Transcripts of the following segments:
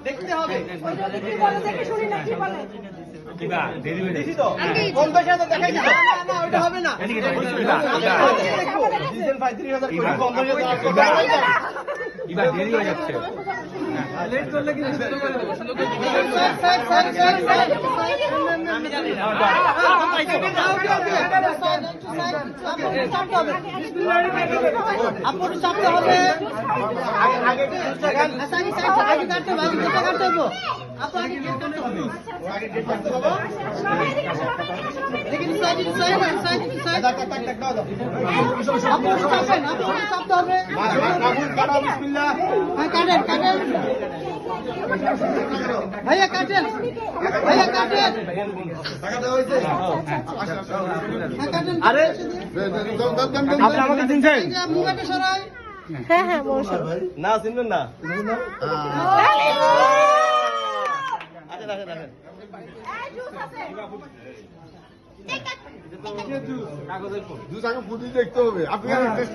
দেখতে হবে হবে না দেরি হয়ে যাচ্ছে আপনার চাপতে হবে কাটতে হবো আপনাকে চাপতে হবে কাটেন কাটেন ভাইয়া কাটেন ভাইয়া কাটেন আরে আপনি আমাকে চিনছেন? মুখটা সরাই হ্যাঁ হ্যাঁ না চিনবেন না আচ্ছা দেখেন দেখেন দেখতে হবে আপনি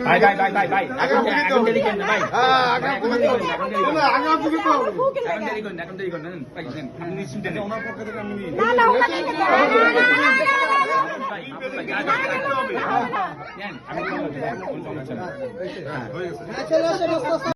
ভাই ভাই ভাই ভাই ভাই এখন দেরি করেন না ভাই এখন দেরি করেন ভাই আপনি নিশ্চিন্তে নেন ওনার পক্ষ থেকে আমি নিই না না ওখানে নেন আমি কোনো সমস্যা নেই চলো